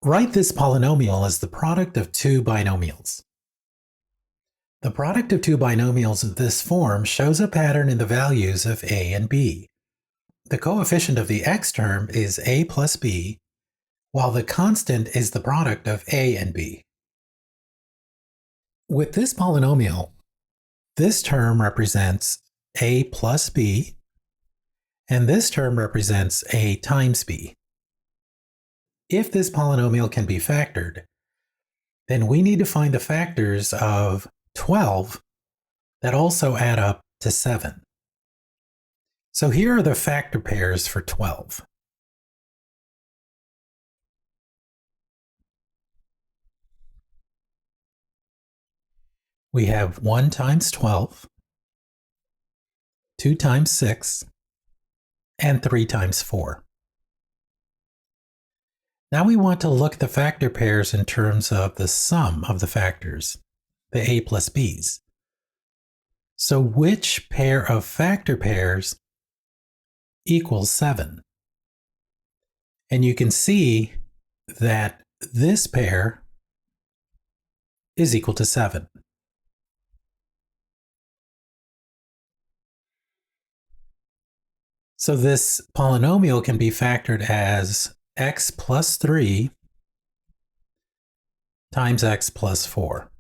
Write this polynomial as the product of two binomials. The product of two binomials of this form shows a pattern in the values of a and b. The coefficient of the x term is a plus b, while the constant is the product of a and b. With this polynomial, this term represents a plus b, and this term represents a times b. If this polynomial can be factored, then we need to find the factors of 12 that also add up to 7. So here are the factor pairs for 12. We have 1 times 12, 2 times 6, and 3 times 4. Now we want to look at the factor pairs in terms of the sum of the factors, the a plus b's. So which pair of factor pairs equals 7? And you can see that this pair is equal to 7. So this polynomial can be factored as x plus 3 times x plus 4.